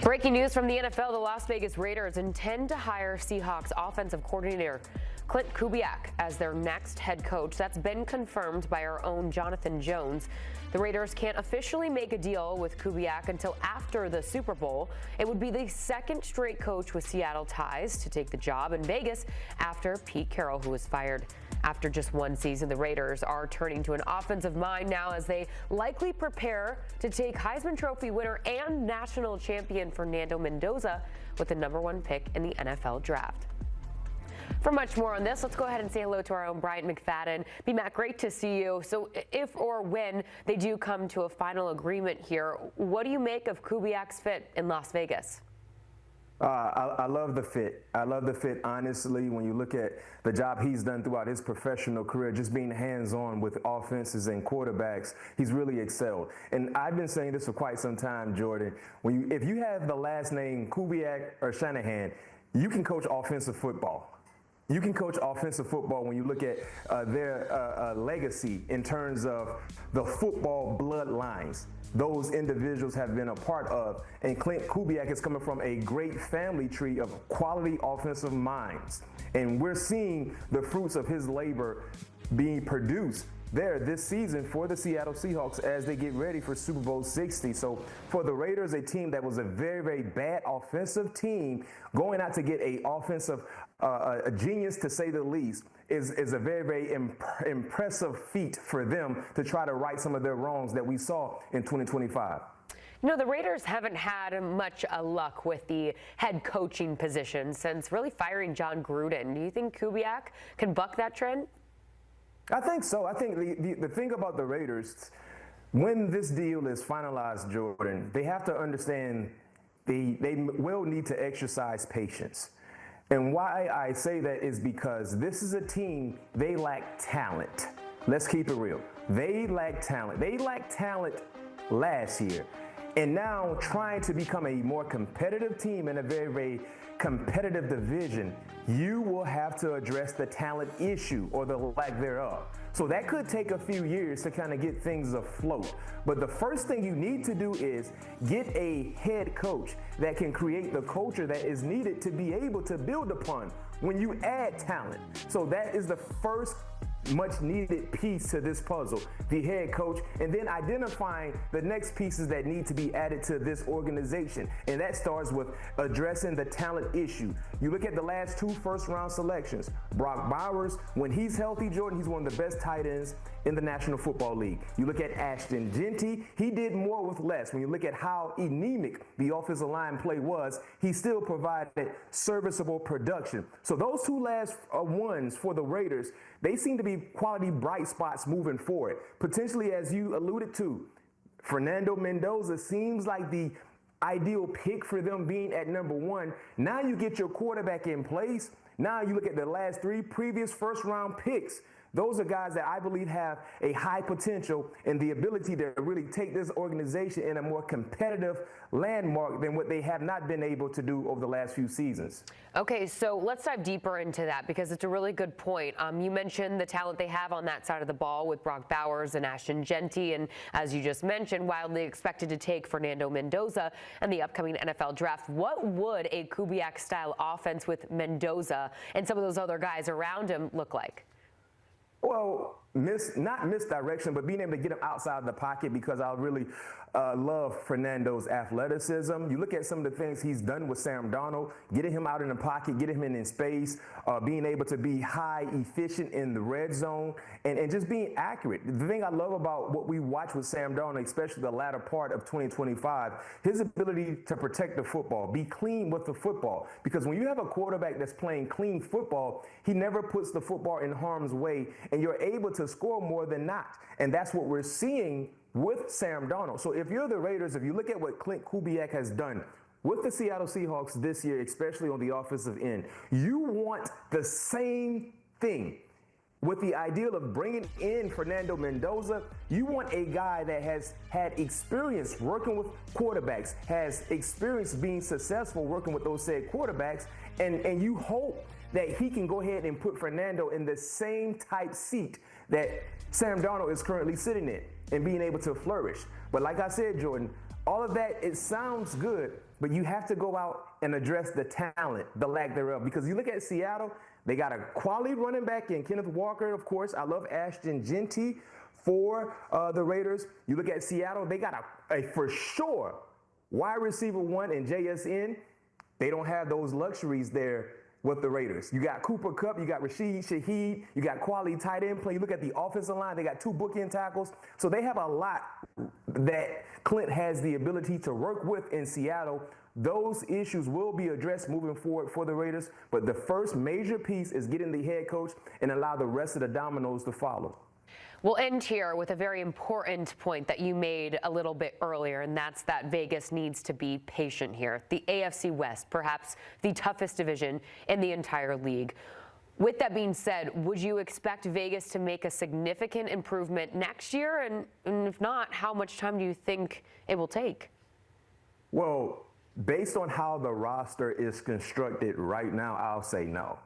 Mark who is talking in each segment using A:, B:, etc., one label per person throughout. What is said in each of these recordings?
A: Breaking news from the NFL, the Las Vegas Raiders intend to hire Seahawks offensive coordinator Klint Kubiak as their next head coach. That's been confirmed by our own Jonathan Jones. The Raiders can't officially make a deal with Kubiak until after the Super Bowl. It would be the second straight coach with Seattle ties to take the job in Vegas after Pete Carroll, who was fired after just one season. The Raiders are turning to an offensive mind now as they likely prepare to take Heisman Trophy winner and national champion Fernando Mendoza with the #1 pick in the NFL draft. For much more on this, let's go ahead and say hello to our own Bryant McFadden. B-Mac, great to see you. So if or when they do come to a final agreement here, what do you make of Kubiak's fit in Las Vegas?
B: I love the fit. I love the fit, honestly, when you look at the job he's done throughout his professional career, just being hands-on with offenses and quarterbacks, he's really excelled. And I've been saying this for quite some time, Jordan. If you have the last name Kubiak or Shanahan, you can coach offensive football. You can coach offensive football when you look at their legacy in terms of the football bloodlines those individuals have been a part of. And Klint Kubiak is coming from a great family tree of quality offensive minds. And we're seeing the fruits of his labor being produced there this season for the Seattle Seahawks as they get ready for Super Bowl 60. So for the Raiders, a team that was a very, very bad offensive team, going out to get a genius, to say the least, is a very, very impressive feat for them to try to right some of their wrongs that we saw in 2025.
A: You know, the Raiders haven't had much luck with the head coaching position since really firing John Gruden. Do you think Kubiak can buck that trend?
B: I think so. I think the thing about the Raiders, when this deal is finalized, Jordan, they have to understand they will need to exercise patience. And why I say that is because this is a team, they lack talent. Let's keep it real. They lack talent. They lacked talent last year. And now trying to become a more competitive team in a very, very competitive division, you will have to address the talent issue or the lack thereof. So that could take a few years to kind of get things afloat. But the first thing you need to do is get a head coach that can create the culture that is needed to be able to build upon when you add talent. So that is the first much needed piece to this puzzle, the head coach, and then identifying the next pieces that need to be added to this organization. And that starts with addressing the talent issue. You look at the last 2 first-round selections. Brock Bowers, when he's healthy, Jordan, he's one of the best tight ends in the National Football League. You look at Ashton Genty, he did more with less. When you look at how anemic the offensive line play was, he still provided serviceable production. So those 2 last ones for the Raiders, they seem to be quality bright spots moving forward. Potentially, as you alluded to, Fernando Mendoza seems like the ideal pick for them being at #1. Now you get your quarterback in place. Now you look at the last 3 previous first-round picks. Those are guys that I believe have a high potential and the ability to really take this organization in a more competitive landmark than what they have not been able to do over the last few seasons.
A: Okay, so let's dive deeper into that because it's a really good point. You mentioned the talent they have on that side of the ball with Brock Bowers and Ashton Genty, and as you just mentioned, wildly expected to take Fernando Mendoza in the upcoming NFL draft. What would a Kubiak-style offense with Mendoza and some of those other guys around him look like?
B: Well, not misdirection, but being able to get him outside the pocket, because I really love Fernando's athleticism. You look at some of the things he's done with Sam Darnold, getting him out in the pocket, getting him in space, being able to be high efficient in the red zone, and just being accurate. The thing I love about what we watch with Sam Darnold, especially the latter part of 2025, his ability to protect the football, be clean with the football. Because when you have a quarterback that's playing clean football, he never puts the football in harm's way, and you're able to score more than not. And that's what we're seeing with Sam Darnold. So if you're the Raiders, if you look at what Klint Kubiak has done with the Seattle Seahawks this year, especially on the offensive end, you want the same thing. With the ideal of bringing in Fernando Mendoza, you want a guy that has had experience working with quarterbacks, has experience being successful working with those said quarterbacks, and you hope that he can go ahead and put Fernando in the same type seat that Sam Darnold is currently sitting in and being able to flourish. But like I said, Jordan, all of that, it sounds good, but you have to go out and address the talent, the lack thereof. Because you look at Seattle, they got a quality running back in Kenneth Walker, of course. I love Ashton Genty for the Raiders. You look at Seattle, they got a for sure wide receiver one in JSN. They don't have those luxuries there with the Raiders. You got Cooper Kupp, you got Rashid Shaheed, you got quality tight end play. You look at the offensive line, they got 2 bookend tackles. So they have a lot that Klint has the ability to work with in Seattle. Those issues will be addressed moving forward for the Raiders, but the first major piece is getting the head coach and allow the rest of the dominoes to follow.
A: We'll end here with a very important point that you made a little bit earlier, and that's that Vegas needs to be patient here. The AFC West, perhaps the toughest division in the entire league. With that being said, would you expect Vegas to make a significant improvement next year? And if not, how much time do you think it will take?
B: Well, based on how the roster is constructed right now, I'll say no.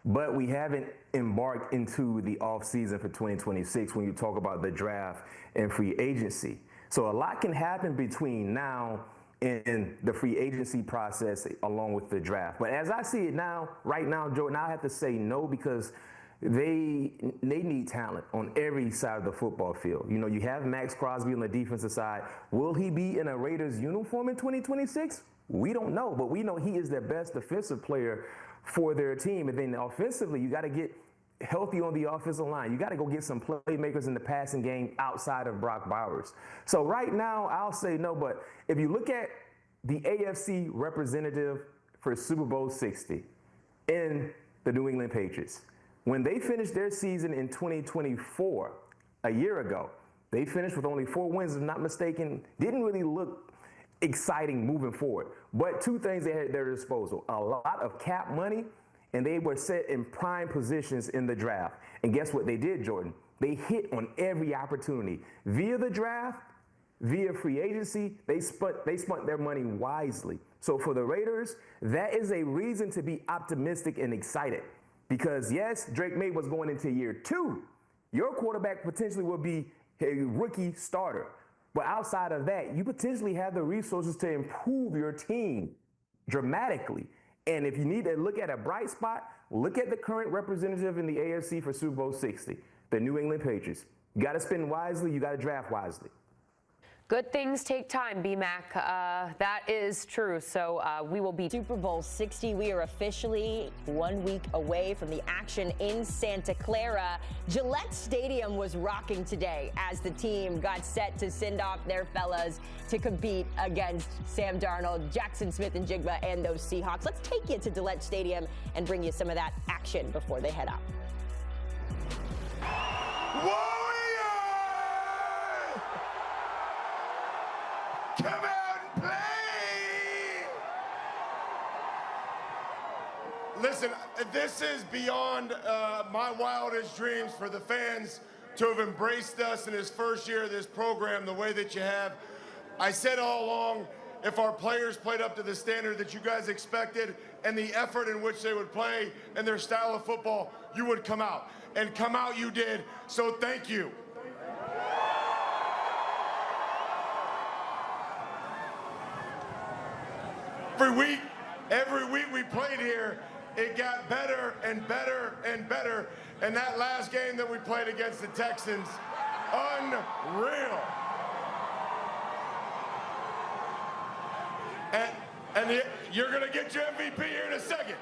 B: But we haven't embarked into the offseason for 2026 when you talk about the draft and free agency. So a lot can happen between now and the free agency process along with the draft. But as I see it now, right now, Jordan, I have to say no because they need talent on every side of the football field. You know, you have Max Crosby on the defensive side. Will he be in a Raiders uniform in 2026? We don't know, but we know he is their best defensive player for their team. And then offensively, you got to get healthy on the offensive line. You got to go get some playmakers in the passing game outside of Brock Bowers. So right now, I'll say no. But if you look at the AFC representative for Super Bowl 60 in the New England Patriots, when they finished their season in 2024, a year ago, they finished with only 4 wins, if I'm not mistaken. Didn't really look exciting moving forward. But 2 things they had at their disposal: a lot of cap money, and they were set in prime positions in the draft. And guess what they did, Jordan? They hit on every opportunity. Via the draft, via free agency, they spent their money wisely. So for the Raiders, that is a reason to be optimistic and excited. Because yes, Drake May was going into year 2. Your quarterback potentially will be a rookie starter. But outside of that, you potentially have the resources to improve your team dramatically. And if you need to look at a bright spot, look at the current representative in the AFC for Super Bowl 60, the New England Patriots. You got to spend wisely. You got to draft wisely.
A: Good things take time, B-Mac. That is true. So we will be
C: Super Bowl 60. We are officially 1 week away from the action in Santa Clara. Gillette Stadium was rocking today as the team got set to send off their fellas to compete against Sam Darnold, Jackson Smith and Jigba, and those Seahawks. Let's take you to Gillette Stadium and bring you some of that action before they head out.
D: Come out and play! Listen, this is beyond my wildest dreams for the fans to have embraced us in this first year of this program the way that you have. I said all along, if our players played up to the standard that you guys expected and the effort in which they would play and their style of football, you would come out. And come out you did, so thank you. Every week we played here, it got better and better and better. And that last game that we played against the Texans, unreal. And you're gonna get your MVP here in a second.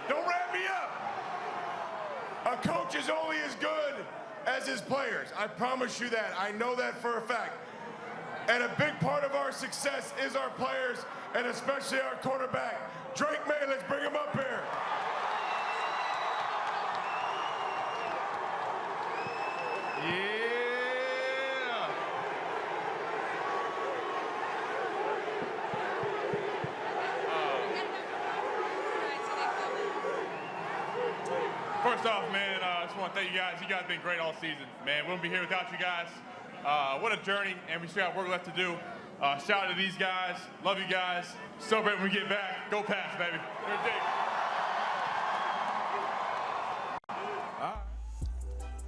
D: Don't wrap me up. A coach is only as good as his players. I promise you that. I know that for a fact. And a big part of our success is our players, and especially our quarterback, Drake May. Let's bring him up here. Yeah.
E: First off, man, I just want to thank you guys. You guys have been great all season, man. We wouldn't be here without you guys. What a journey, and we still got work left to do. Shout out to these guys. Love you guys. Celebrate when we get back. Go Pats, baby.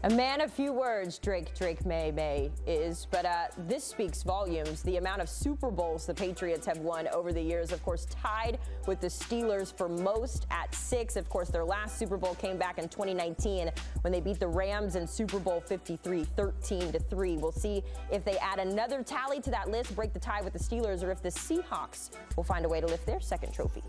C: A man of few words, Drake May is, but this speaks volumes. The amount of Super Bowls the Patriots have won over the years, of course, tied with the Steelers for most at 6. Of course, their last Super Bowl came back in 2019 when they beat the Rams in Super Bowl 53, 13-3. We'll see if they add another tally to that list, break the tie with the Steelers, or if the Seahawks will find a way to lift their second trophy.